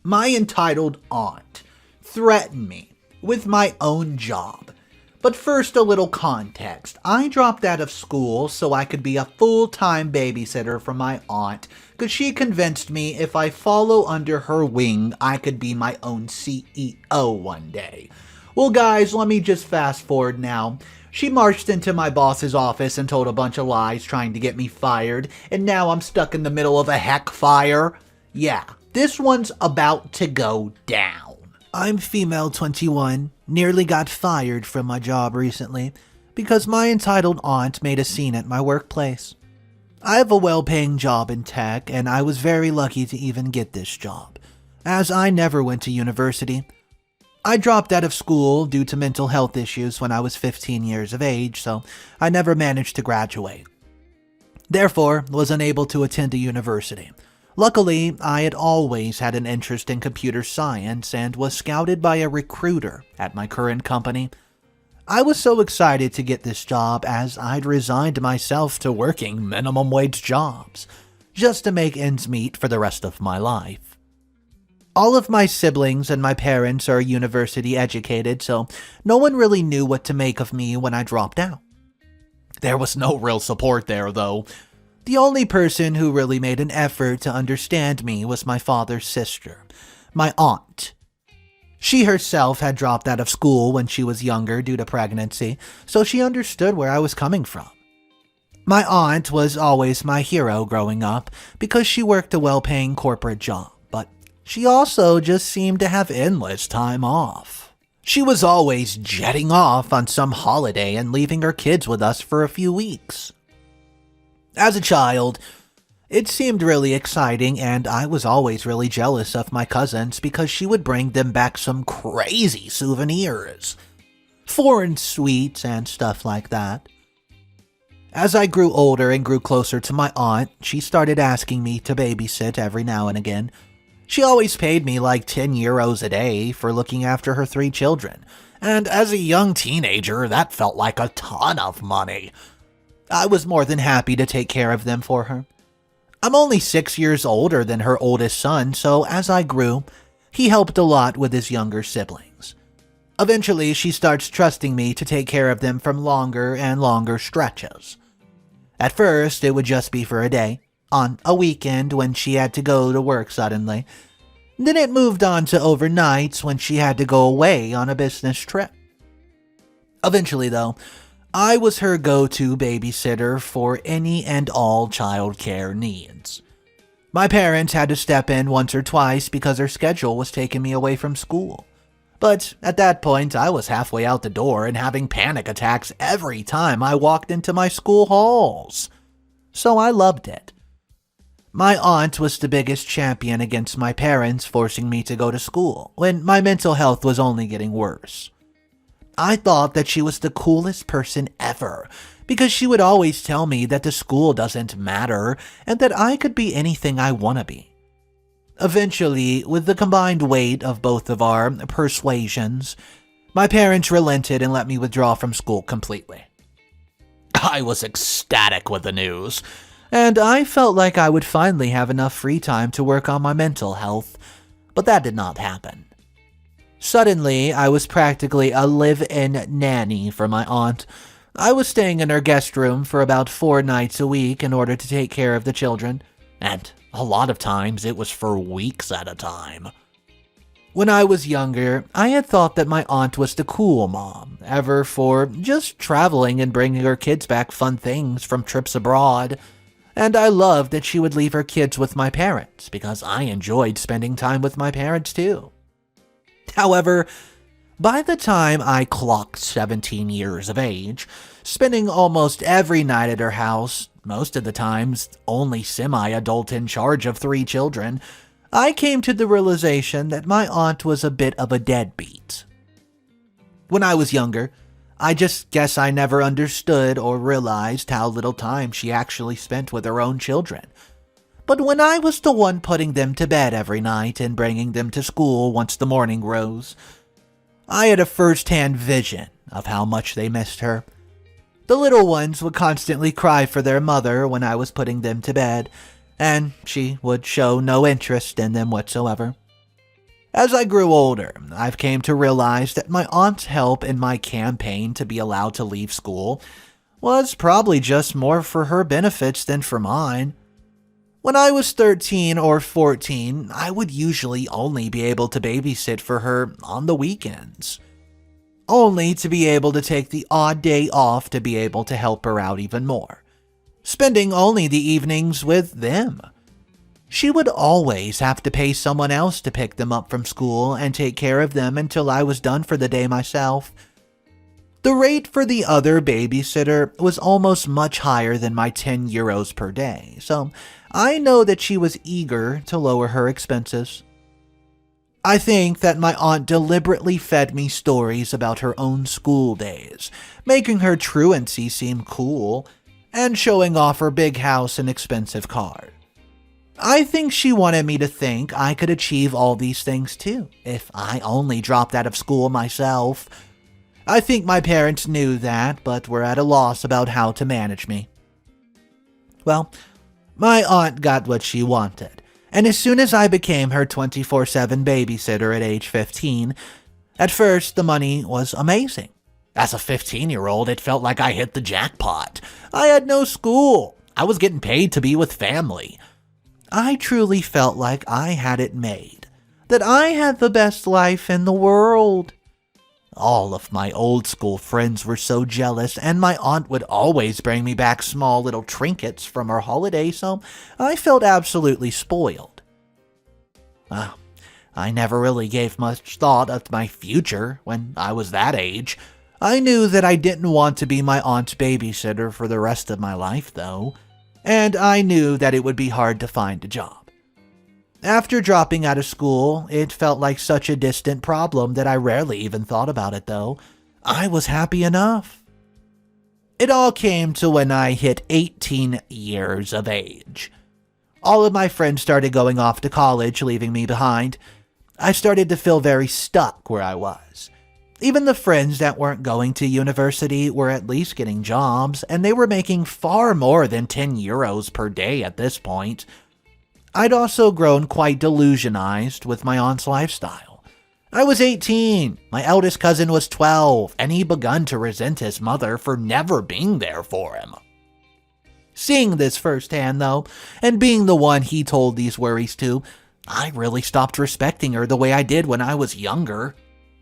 My entitled aunt threatened me with my own job. But first, a little context. I dropped out of school so I could be a full-time babysitter for my aunt, because she convinced me if I follow under her wing, I could be my own CEO one day. Well, guys, let me just fast forward now. She marched into my boss's office and told a bunch of lies trying to get me fired, and now I'm stuck in the middle of a heck fire. Yeah, this one's about to go down. I'm female 21, nearly got fired from my job recently because my entitled aunt made a scene at my workplace. I have a well-paying job in tech, and I was very lucky to even get this job, as I never went to university. I dropped out of school due to mental health issues when I was 15 years of age, so I never managed to graduate. Therefore, was unable to attend a university. Luckily, I had always had an interest in computer science and was scouted by a recruiter at my current company. I was so excited to get this job as I'd resigned myself to working minimum wage jobs, just to make ends meet for the rest of my life. All of my siblings and my parents are university educated, so no one really knew what to make of me when I dropped out. There was no real support there, though. The only person who really made an effort to understand me was my father's sister, my aunt. She herself had dropped out of school when she was younger due to pregnancy, so she understood where I was coming from. My aunt was always my hero growing up because she worked a well-paying corporate job, but she also just seemed to have endless time off. She was always jetting off on some holiday and leaving her kids with us for a few weeks. As a child, it seemed really exciting, and I was always really jealous of my cousins because she would bring them back some crazy souvenirs, foreign sweets and stuff like that. As I grew older and grew closer to my aunt, she started asking me to babysit every now and again. She always paid me like 10 euros a day for looking after her 3 children, and as a young teenager, that felt like a ton of money. I was more than happy to take care of them for her. I'm only 6 years older than her oldest son, so as I grew, he helped a lot with his younger siblings. Eventually, she starts trusting me to take care of them from longer and longer stretches. At first, it would just be for a day, on a weekend when she had to go to work suddenly. Then it moved on to overnights when she had to go away on a business trip. Eventually, though, I was her go-to babysitter for any and all childcare needs. My parents had to step in once or twice because her schedule was taking me away from school. But at that point, I was halfway out the door and having panic attacks every time I walked into my school halls. So I loved it. My aunt was the biggest champion against my parents forcing me to go to school when my mental health was only getting worse. I thought that she was the coolest person ever because she would always tell me that the school doesn't matter and that I could be anything I want to be. Eventually, with the combined weight of both of our persuasions, my parents relented and let me withdraw from school completely. I was ecstatic with the news, and I felt like I would finally have enough free time to work on my mental health, but that did not happen. Suddenly, I was practically a live-in nanny for my aunt. I was staying in her guest room for about 4 nights a week in order to take care of the children, and a lot of times it was for weeks at a time. When I was younger, I had thought that my aunt was the cool mom ever for just traveling and bringing her kids back fun things from trips abroad, and I loved that she would leave her kids with my parents because I enjoyed spending time with my parents too. However, by the time I clocked 17 years of age, spending almost every night at her house, most of the times only semi-adult in charge of 3 children, I came to the realization that my aunt was a bit of a deadbeat. When I was younger, I just guess I never understood or realized how little time she actually spent with her own children. But when I was the one putting them to bed every night and bringing them to school once the morning rose, I had a first-hand vision of how much they missed her. The little ones would constantly cry for their mother when I was putting them to bed, and she would show no interest in them whatsoever. As I grew older, I've came to realize that my aunt's help in my campaign to be allowed to leave school was probably just more for her benefits than for mine. When I was 13 or 14, I would usually only be able to babysit for her on the weekends, only to be able to take the odd day off to be able to help her out even more, spending only the evenings with them. She would always have to pay someone else to pick them up from school and take care of them until I was done for the day myself. The rate for the other babysitter was almost much higher than my 10 euros per day, so I know that she was eager to lower her expenses. I think that my aunt deliberately fed me stories about her own school days, making her truancy seem cool, and showing off her big house and expensive car. I think she wanted me to think I could achieve all these things too, if I only dropped out of school myself. I think my parents knew that, but were at a loss about how to manage me. Well, my aunt got what she wanted, and as soon as I became her 24/7 babysitter at age 15, at first the money was amazing. As a 15-year-old, it felt like I hit the jackpot. I had no school. I was getting paid to be with family. I truly felt like I had it made, that I had the best life in the world. All of my old school friends were so jealous, and my aunt would always bring me back small little trinkets from her holiday, so I felt absolutely spoiled. I never really gave much thought of my future when I was that age. I knew that I didn't want to be my aunt's babysitter for the rest of my life, though, and I knew that it would be hard to find a job. After dropping out of school, it felt like such a distant problem that I rarely even thought about it, though. I was happy enough. It all came to when I hit 18 years of age. All of my friends started going off to college, leaving me behind. I started to feel very stuck where I was. Even the friends that weren't going to university were at least getting jobs, and they were making far more than 10 euros per day at this point. I'd also grown quite delusionized with my aunt's lifestyle. I was 18, my eldest cousin was 12, and he begun to resent his mother for never being there for him. Seeing this firsthand, though, and being the one he told these worries to, I really stopped respecting her the way I did when I was younger.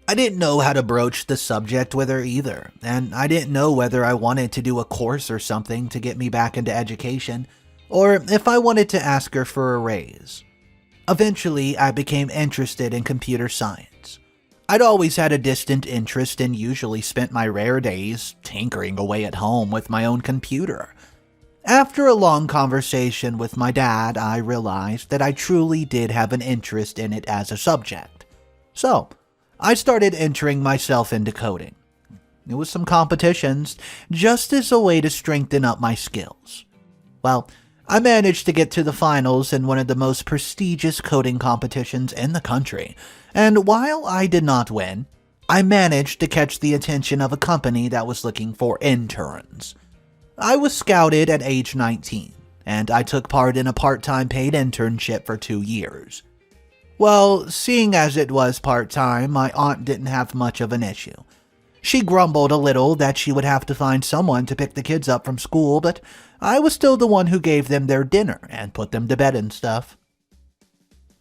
I didn't know how to broach the subject with her either, and I didn't know whether I wanted to do a course or something to get me back into education, or if I wanted to ask her for a raise. Eventually, I became interested in computer science. I'd always had a distant interest and usually spent my rare days tinkering away at home with my own computer. After a long conversation with my dad, I realized that I truly did have an interest in it as a subject. So, I started entering myself into coding. It was some competitions, just as a way to strengthen up my skills. Well, I managed to get to the finals in one of the most prestigious coding competitions in the country, and while I did not win, I managed to catch the attention of a company that was looking for interns. I was scouted at age 19, and I took part in a part-time paid internship for 2 years. Well, seeing as it was part-time, my aunt didn't have much of an issue. She grumbled a little that she would have to find someone to pick the kids up from school, but I was still the one who gave them their dinner and put them to bed and stuff.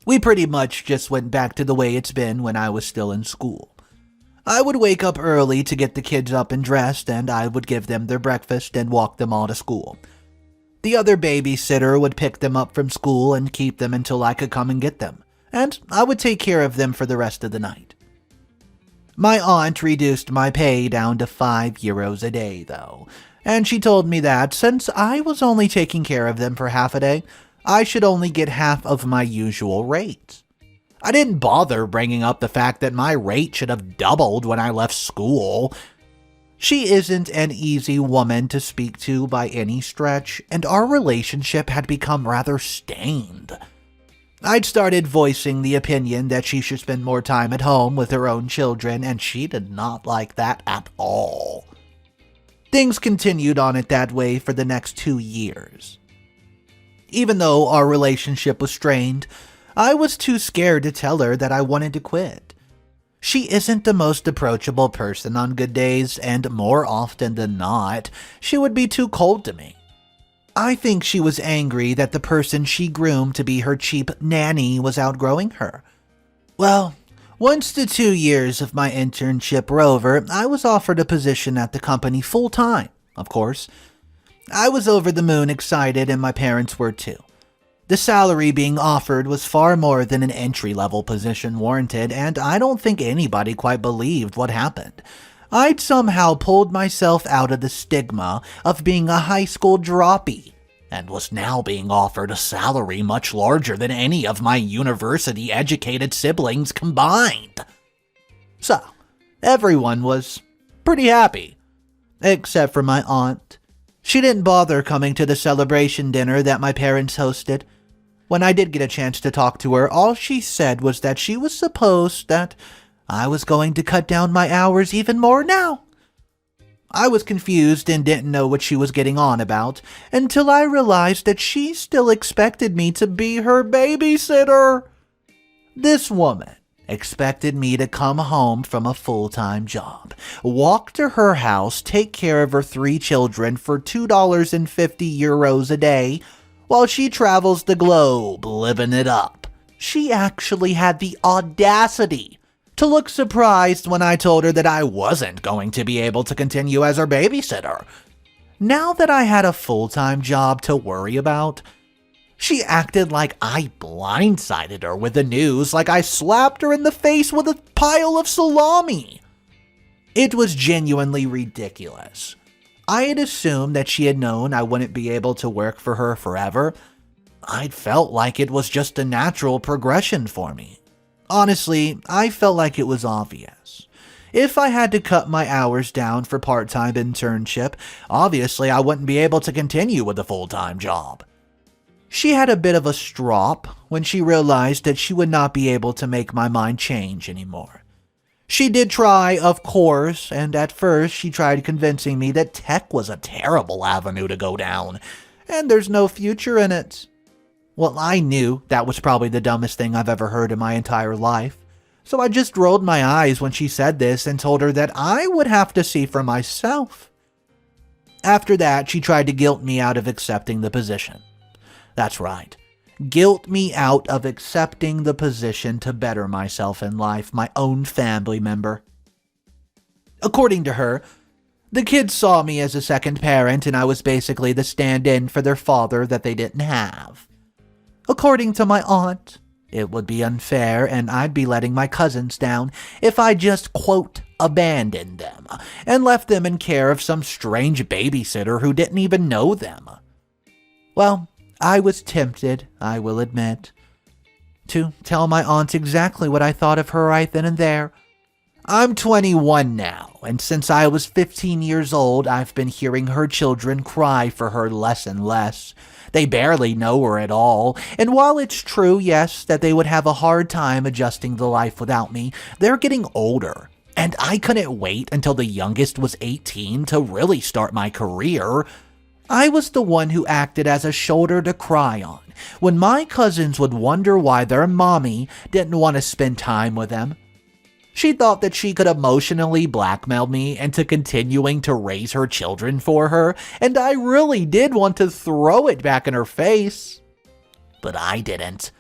We pretty much just went back to the way it's been when I was still in school. I would wake up early to get the kids up and dressed, and I would give them their breakfast and walk them all to school. The other babysitter would pick them up from school and keep them until I could come and get them, and I would take care of them for the rest of the night. My aunt reduced my pay down to 5 euros a day, though, and she told me that since I was only taking care of them for half a day, I should only get half of my usual rate. I didn't bother bringing up the fact that my rate should have doubled when I left school. She isn't an easy woman to speak to by any stretch, and our relationship had become rather stained. I'd started voicing the opinion that she should spend more time at home with her own children, and she did not like that at all. Things continued on it that way for the next 2 years. Even though our relationship was strained, I was too scared to tell her that I wanted to quit. She isn't the most approachable person on good days, and more often than not, she would be too cold to me. I think she was angry that the person she groomed to be her cheap nanny was outgrowing her. Well, once the 2 years of my internship were over, I was offered a position at the company full-time, of course. I was over the moon excited, and my parents were too. The salary being offered was far more than an entry-level position warranted, and I don't think anybody quite believed what happened. I'd somehow pulled myself out of the stigma of being a high school droppy, and was now being offered a salary much larger than any of my university-educated siblings combined. So, everyone was pretty happy, except for my aunt. She didn't bother coming to the celebration dinner that my parents hosted. When I did get a chance to talk to her, all she said was that she was supposed that I was going to cut down my hours even more now. I was confused and didn't know what she was getting on about until I realized that she still expected me to be her babysitter. This woman expected me to come home from a full-time job, walk to her house, take care of her 3 children for €2.50 a day, while she travels the globe living it up. She actually had the audacity to look surprised when I told her that I wasn't going to be able to continue as her babysitter. Now that I had a full-time job to worry about, she acted like I blindsided her with the news, like I slapped her in the face with a pile of salami. It was genuinely ridiculous. I had assumed that she had known I wouldn't be able to work for her forever. I'd felt like it was just a natural progression for me. Honestly, I felt like it was obvious. If I had to cut my hours down for part-time internship, obviously I wouldn't be able to continue with a full-time job. She had a bit of a strop when she realized that she would not be able to make my mind change anymore. She did try, of course, and at first she tried convincing me that tech was a terrible avenue to go down, and there's no future in it. Well, I knew that was probably the dumbest thing I've ever heard in my entire life, so I just rolled my eyes when she said this and told her that I would have to see for myself. After that, she tried to guilt me out of accepting the position. That's right. Guilt me out of accepting the position to better myself in life, my own family member. According to her, the kids saw me as a second parent and I was basically the stand-in for their father that they didn't have. According to my aunt, it would be unfair and I'd be letting my cousins down if I just, quote, abandoned them and left them in care of some strange babysitter who didn't even know them. Well, I was tempted, I will admit, to tell my aunt exactly what I thought of her right then and there. I'm 21 now, and since I was 15 years old, I've been hearing her children cry for her less and less. They barely know her at all, and while it's true, yes, that they would have a hard time adjusting to life without me, they're getting older, and I couldn't wait until the youngest was 18 to really start my career. I was the one who acted as a shoulder to cry on when my cousins would wonder why their mommy didn't want to spend time with them. She thought that she could emotionally blackmail me into continuing to raise her children for her, and I really did want to throw it back in her face. But I didn't.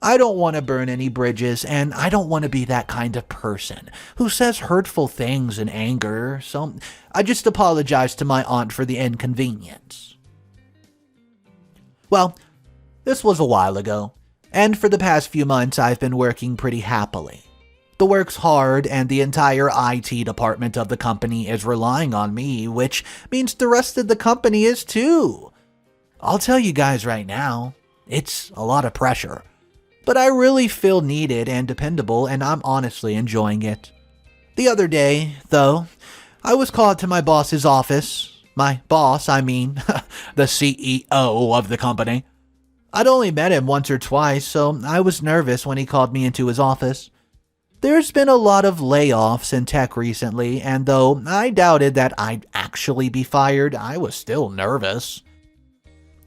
I don't want to burn any bridges, and I don't want to be that kind of person who says hurtful things in anger, so I just apologized to my aunt for the inconvenience. Well, this was a while ago, and for the past few months I've been working pretty happily. The work's hard, and the entire IT department of the company is relying on me, which means the rest of the company is too. I'll tell you guys right now, it's a lot of pressure. But I really feel needed and dependable, and I'm honestly enjoying it. The other day, though, I was called to my boss's office. My boss, I mean, the CEO of the company. I'd only met him once or twice, so I was nervous when he called me into his office. There's been a lot of layoffs in tech recently, and though I doubted that I'd actually be fired, I was still nervous.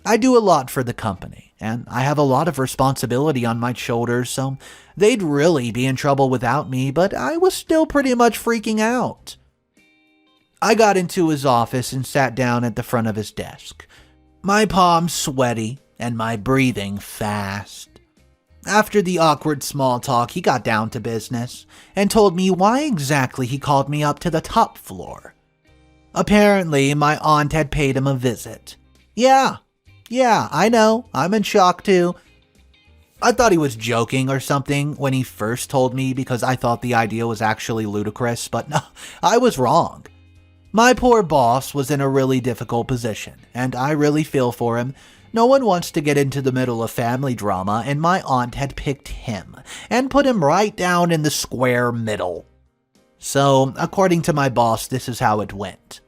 I do a lot for the company, and I have a lot of responsibility on my shoulders, so they'd really be in trouble without me, but I was still pretty much freaking out. I got into his office and sat down at the front of his desk, my palms sweaty and my breathing fast. After the awkward small talk, he got down to business and told me why exactly he called me up to the top floor. Apparently, my aunt had paid him a visit. Yeah, I know, I'm in shock too. I thought he was joking or something when he first told me because I thought the idea was actually ludicrous, but no, I was wrong. My poor boss was in a really difficult position, and I really feel for him. No one wants to get into the middle of family drama, and my aunt had picked him and put him right down in the square middle. So, according to my boss, this is how it went.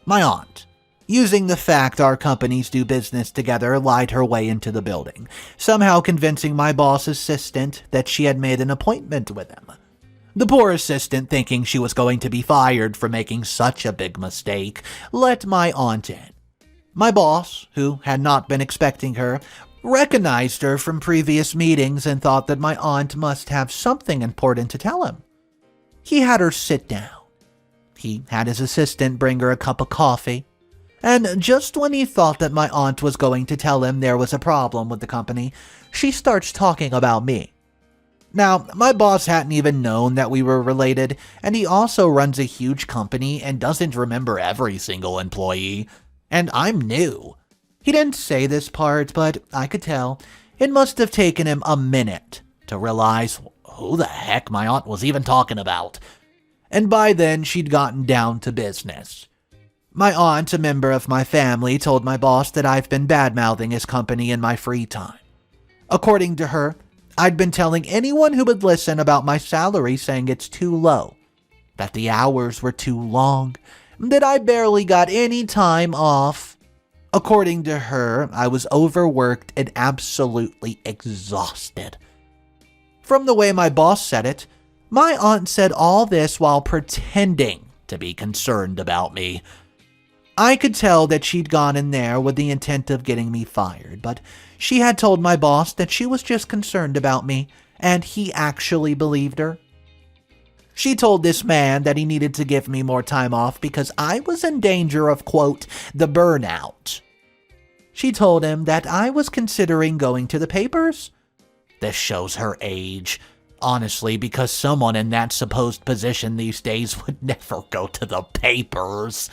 My aunt, using the fact our companies do business together, lied her way into the building, somehow convincing my boss's assistant that she had made an appointment with him. The poor assistant, thinking she was going to be fired for making such a big mistake, let my aunt in. My boss, who had not been expecting her, recognized her from previous meetings and thought that my aunt must have something important to tell him. He had her sit down. He had his assistant bring her a cup of coffee. And just when he thought that my aunt was going to tell him there was a problem with the company, she starts talking about me. Now, my boss hadn't even known that we were related, and he also runs a huge company and doesn't remember every single employee. And I'm new. He didn't say this part, but I could tell. It must have taken him a minute to realize who the heck my aunt was even talking about. And by then, she'd gotten down to business. My aunt, a member of my family, told my boss that I've been bad-mouthing his company in my free time. According to her, I'd been telling anyone who would listen about my salary, saying it's too low, that the hours were too long, that I barely got any time off. According to her, I was overworked and absolutely exhausted. From the way my boss said it, my aunt said all this while pretending to be concerned about me. I could tell that she'd gone in there with the intent of getting me fired, but she had told my boss that she was just concerned about me, and he actually believed her. She told this man that he needed to give me more time off because I was in danger of, quote, the burnout. She told him that I was considering going to the papers. This shows her age. Honestly, because someone in that supposed position these days would never go to the papers.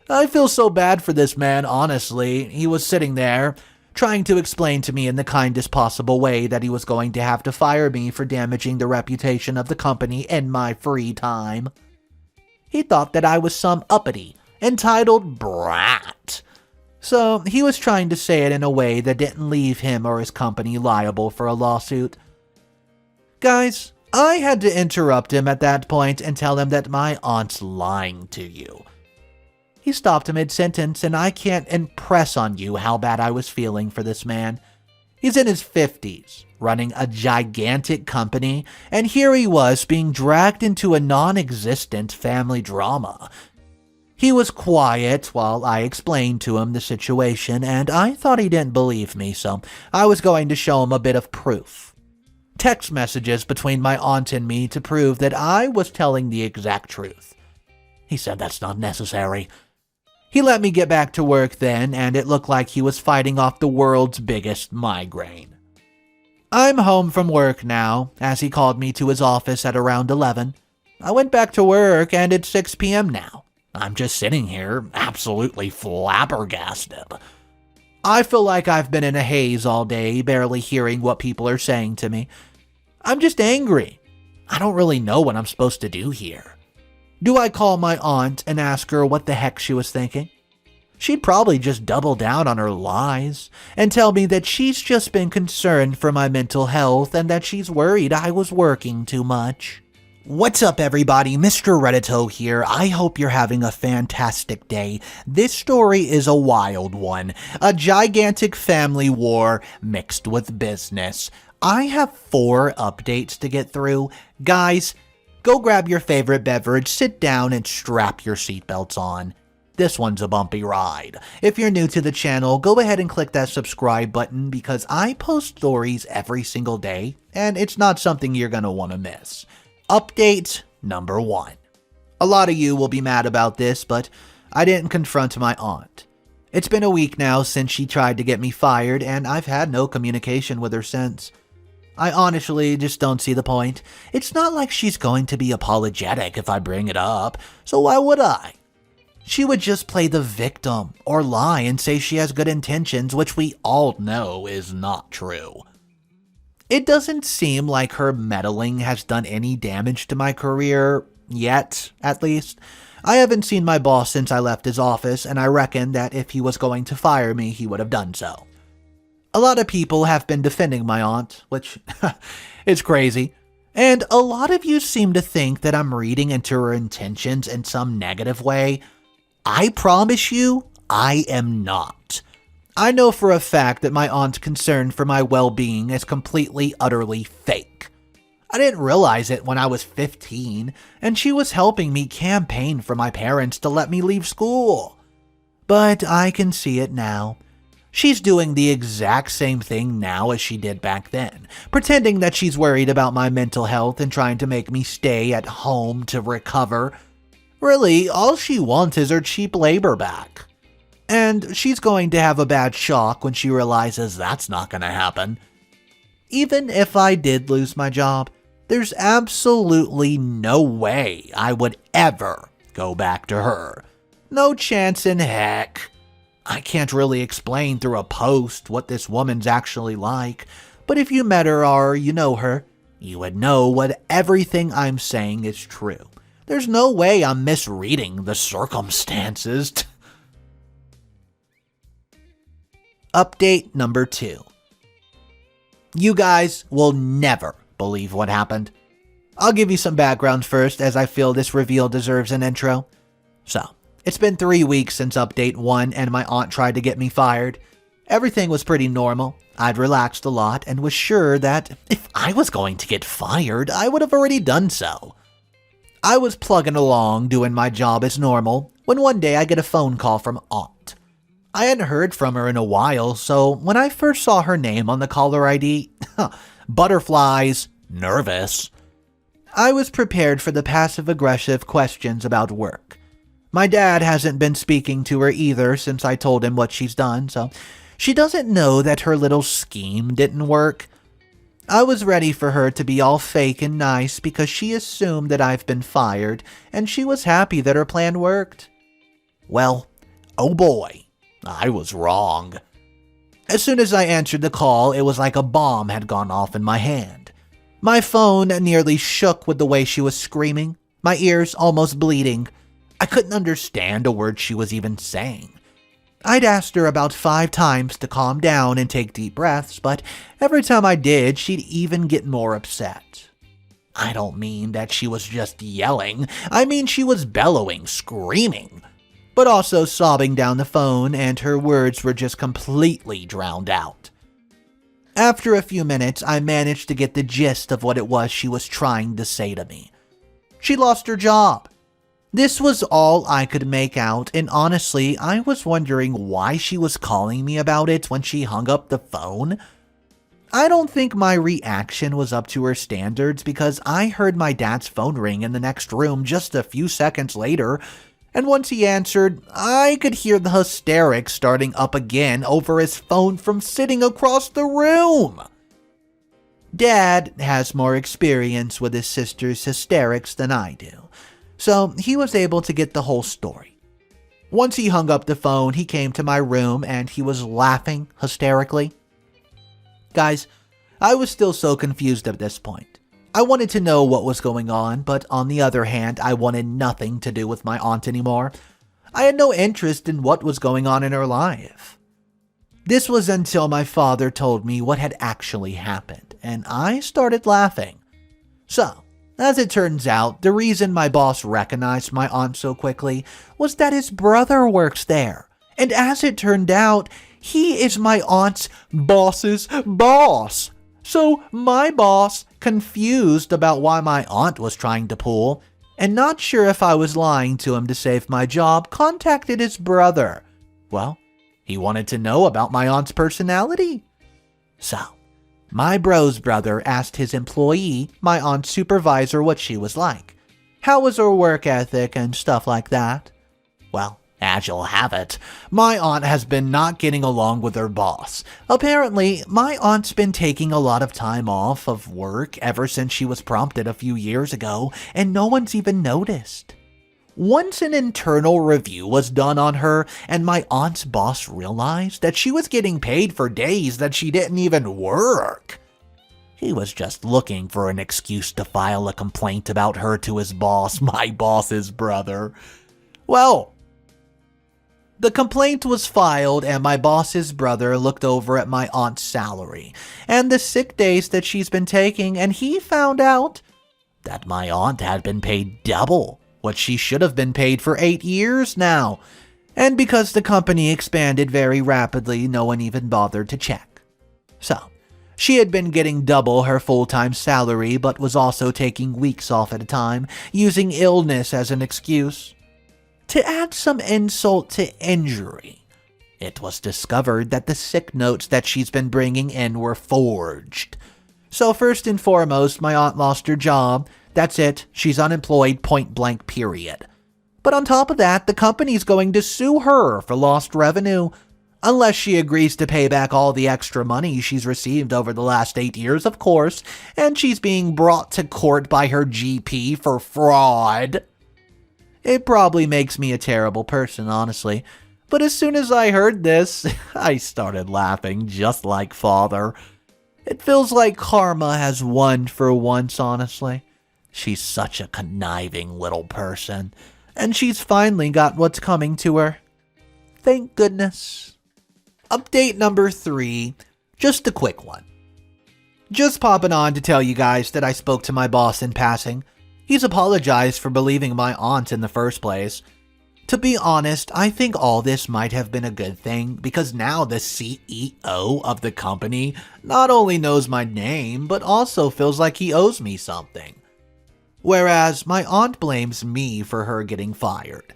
I feel so bad for this man, honestly. He was sitting there, trying to explain to me in the kindest possible way that he was going to have to fire me for damaging the reputation of the company in my free time. He thought that I was some uppity, entitled brat. So he was trying to say it in a way that didn't leave him or his company liable for a lawsuit. Guys, I had to interrupt him at that point and tell him that my aunt's lying to you. He stopped mid-sentence, and I can't impress on you how bad I was feeling for this man. He's in his 50s, running a gigantic company, and here he was being dragged into a non-existent family drama. He was quiet while I explained to him the situation, and I thought he didn't believe me, so I was going to show him a bit of proof. Text messages between my aunt and me to prove that I was telling the exact truth. He said that's not necessary. He let me get back to work then, and it looked like he was fighting off the world's biggest migraine. I'm home from work now, as he called me to his office at around 11. I went back to work, and it's 6 p.m. now. I'm just sitting here, absolutely flabbergasted. I feel like I've been in a haze all day, barely hearing what people are saying to me. I'm just angry. I don't really know what I'm supposed to do here. Do I call my aunt and ask her what the heck she was thinking? She'd probably just double down on her lies and tell me that she's just been concerned for my mental health and that she's worried I was working too much. What's up, everybody? Mr. Reddito here. I hope you're having a fantastic day. This story is a wild one. A gigantic family war mixed with business. I have 4 updates to get through. Guys, go grab your favorite beverage, sit down, and strap your seatbelts on. This one's a bumpy ride. If you're new to the channel, go ahead and click that subscribe button because I post stories every single day, and it's not something you're gonna want to miss. Update number 1. A lot of you will be mad about this, but I didn't confront my aunt. It's been a week now since she tried to get me fired, and I've had no communication with her since. I honestly just don't see the point. It's not like she's going to be apologetic if I bring it up, so why would I? She would just play the victim or lie and say she has good intentions, which we all know is not true. It doesn't seem like her meddling has done any damage to my career, yet, at least. I haven't seen my boss since I left his office, and I reckon that if he was going to fire me, he would have done so. A lot of people have been defending my aunt, which is crazy. And a lot of you seem to think that I'm reading into her intentions in some negative way. I promise you, I am not. I know for a fact that my aunt's concern for my well-being is completely, utterly fake. I didn't realize it when I was 15, and she was helping me campaign for my parents to let me leave school. But I can see it now. She's doing the exact same thing now as she did back then, pretending that she's worried about my mental health and trying to make me stay at home to recover. Really, all she wants is her cheap labor back. And she's going to have a bad shock when she realizes that's not going to happen. Even if I did lose my job, there's absolutely no way I would ever go back to her. No chance in heck. I can't really explain through a post what this woman's actually like, but if you met her or you know her, you would know what everything I'm saying is true. There's no way I'm misreading the circumstances. Update number 2. You guys will never believe what happened. I'll give you some background first, as I feel this reveal deserves an intro. So, it's been 3 weeks since update 1 and my aunt tried to get me fired. Everything was pretty normal. I'd relaxed a lot and was sure that if I was going to get fired, I would have already done so. I was plugging along doing my job as normal when one day I get a phone call from aunt. I hadn't heard from her in a while, so when I first saw her name on the caller ID, butterflies, nervous. I was prepared for the passive-aggressive questions about work. My dad hasn't been speaking to her either since I told him what she's done, so she doesn't know that her little scheme didn't work. I was ready for her to be all fake and nice because she assumed that I've been fired, and she was happy that her plan worked. Well, oh boy, I was wrong. As soon as I answered the call, it was like a bomb had gone off in my hand. My phone nearly shook with the way she was screaming, my ears almost bleeding. I couldn't understand a word she was even saying. I'd asked her about 5 times to calm down and take deep breaths, but every time I did, she'd even get more upset. I don't mean that she was just yelling. I mean she was bellowing, screaming, but also sobbing down the phone, and her words were just completely drowned out. After a few minutes, I managed to get the gist of what it was she was trying to say to me. She lost her job. This was all I could make out, and honestly, I was wondering why she was calling me about it when she hung up the phone. I don't think my reaction was up to her standards because I heard my dad's phone ring in the next room just a few seconds later, and once he answered, I could hear the hysterics starting up again over his phone from sitting across the room. Dad has more experience with his sister's hysterics than I do, so he was able to get the whole story. Once he hung up the phone, he came to my room and he was laughing hysterically. Guys, I was still so confused at this point. I wanted to know what was going on, but on the other hand, I wanted nothing to do with my aunt anymore. I had no interest in what was going on in her life. This was until my father told me what had actually happened, and I started laughing. So, as it turns out, the reason my boss recognized my aunt so quickly was that his brother works there. And as it turned out, he is my aunt's boss's boss. So my boss, confused about why my aunt was trying to pull, and not sure if I was lying to him to save my job, contacted his brother. Well, he wanted to know about my aunt's personality. So, my bro's brother asked his employee, my aunt's supervisor, what she was like. How was her work ethic and stuff like that? Well, as you'll have it, my aunt has been not getting along with her boss. Apparently, my aunt's been taking a lot of time off of work ever since she was prompted a few years ago, and no one's even noticed. Once an internal review was done on her, and my aunt's boss realized that she was getting paid for days that she didn't even work. He was just looking for an excuse to file a complaint about her to his boss, my boss's brother. Well, the complaint was filed, and my boss's brother looked over at my aunt's salary and the sick days that she's been taking, and he found out that my aunt had been paid double what she should have been paid for 8 years now. And because the company expanded very rapidly, no one even bothered to check. So, she had been getting double her full-time salary, but was also taking weeks off at a time, using illness as an excuse. To add some insult to injury, it was discovered that the sick notes that she's been bringing in were forged. So first and foremost, my aunt lost her job. That's it. She's unemployed, point blank, period. But on top of that, the company's going to sue her for lost revenue, unless she agrees to pay back all the extra money she's received over the last 8 years, of course, and she's being brought to court by her GP for fraud. It probably makes me a terrible person, honestly, but as soon as I heard this, I started laughing just like father. It feels like karma has won for once, honestly. She's such a conniving little person, and she's finally got what's coming to her. Thank goodness. Update number 3, just a quick one. Just popping on to tell you guys that I spoke to my boss in passing. He's apologized for believing my aunt in the first place. To be honest, I think all this might have been a good thing, because now the CEO of the company not only knows my name, but also feels like he owes me something. Whereas my aunt blames me for her getting fired.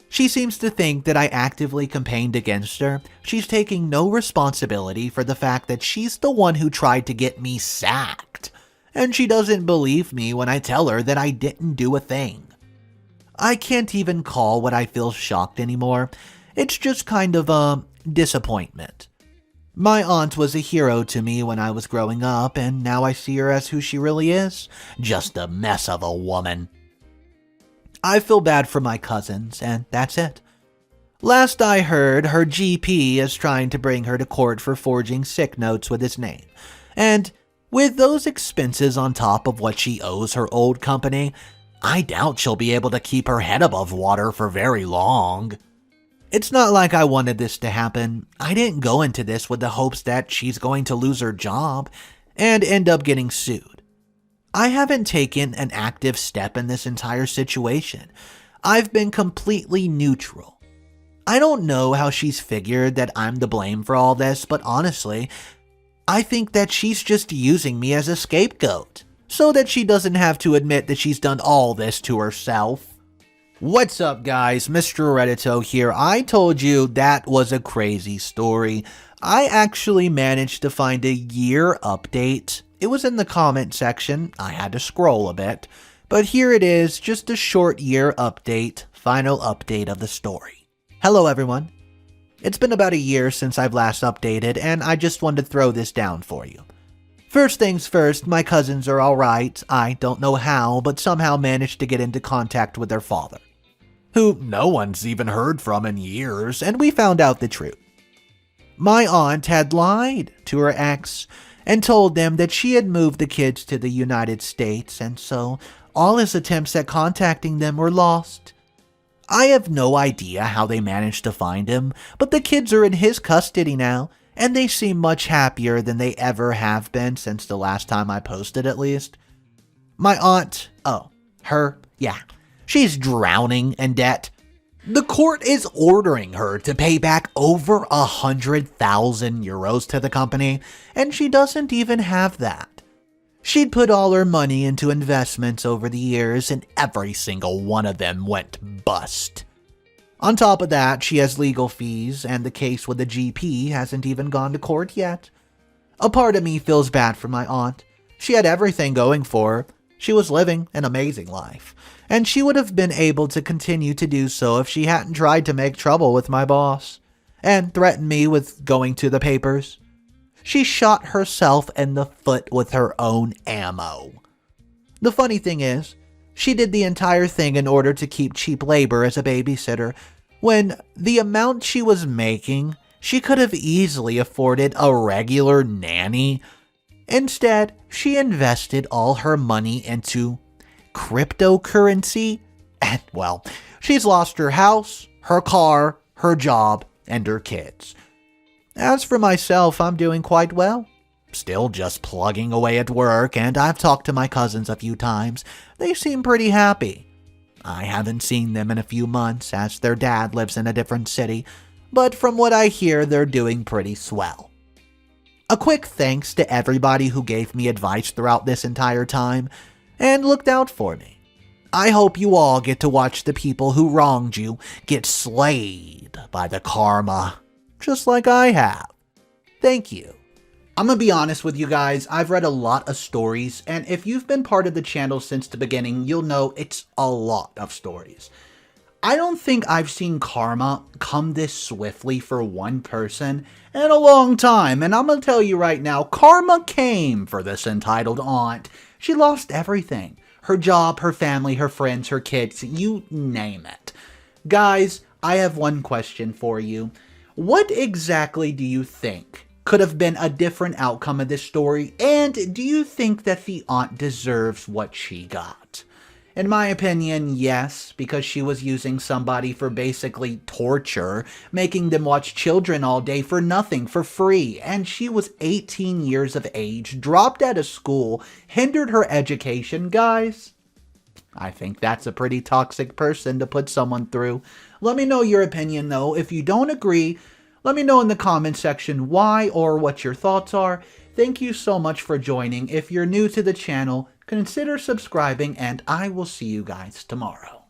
She seems to think that I actively campaigned against her. She's taking no responsibility for the fact that she's the one who tried to get me sacked. And she doesn't believe me when I tell her that I didn't do a thing. I can't even call what I feel shocked anymore. It's just kind of a disappointment. My aunt was a hero to me when I was growing up, and now I see her as who she really is. Just a mess of a woman. I feel bad for my cousins, and that's it. Last I heard, her GP is trying to bring her to court for forging sick notes with his name. And with those expenses on top of what she owes her old company, I doubt she'll be able to keep her head above water for very long. It's not like I wanted this to happen. I didn't go into this with the hopes that she's going to lose her job and end up getting sued. I haven't taken an active step in this entire situation. I've been completely neutral. I don't know how she's figured that I'm to blame for all this, but honestly, I think that she's just using me as a scapegoat, so that she doesn't have to admit that she's done all this to herself. What's up, guys? Mr. Reddito here. I told you that was a crazy story. I actually managed to find a year update. It was in the comment section. I had to scroll a bit. But here it is, just a short year update, final update of the story. Hello, everyone. It's been about a year since I've last updated, and I just wanted to throw this down for you. First things first, my cousins are alright. I don't know how, but somehow managed to get into contact with their father, who no one's even heard from in years, and we found out the truth. My aunt had lied to her ex and told them that she had moved the kids to the United States, and so all his attempts at contacting them were lost. I have no idea how they managed to find him, but the kids are in his custody now, and they seem much happier than they ever have been since the last time I posted, at least. My aunt, she's drowning in debt. The court is ordering her to pay back over 100,000 euros to the company, and she doesn't even have that. She'd put all her money into investments over the years, and every single one of them went bust. On top of that, she has legal fees, and the case with the GP hasn't even gone to court yet. A part of me feels bad for my aunt. She had everything going for her. She was living an amazing life, and she would have been able to continue to do so if she hadn't tried to make trouble with my boss and threatened me with going to the papers. She shot herself in the foot with her own ammo. The funny thing is, she did the entire thing in order to keep cheap labor as a babysitter, when the amount she was making, she could have easily afforded a regular nanny. Instead, she invested all her money into cryptocurrency, and well, she's lost her house, her car, her job, and her kids. As for myself, I'm doing quite well. Still just plugging away at work, and I've talked to my cousins a few times. They seem pretty happy. I haven't seen them in a few months, as their dad lives in a different city, but from what I hear, they're doing pretty swell. A quick thanks to everybody who gave me advice throughout this entire time, and looked out for me. I hope you all get to watch the people who wronged you get slayed by the karma, just like I have. Thank you. I'm gonna be honest with you guys, I've read a lot of stories, and if you've been part of the channel since the beginning, you'll know it's a lot of stories. I don't think I've seen karma come this swiftly for one person in a long time, and I'm gonna tell you right now, karma came for this entitled aunt. She lost everything. Her job, her family, her friends, her kids, you name it. Guys, I have one question for you. What exactly do you think could have been a different outcome of this story, and do you think that the aunt deserves what she got? In my opinion, yes, because she was using somebody for basically torture, making them watch children all day for nothing, for free, and she was 18 years of age, dropped out of school, hindered her education. Guys, I think that's a pretty toxic person to put someone through. Let me know your opinion though. If you don't agree, let me know in the comment section why or what your thoughts are. Thank you so much for joining. If you're new to the channel, consider subscribing, and I will see you guys tomorrow.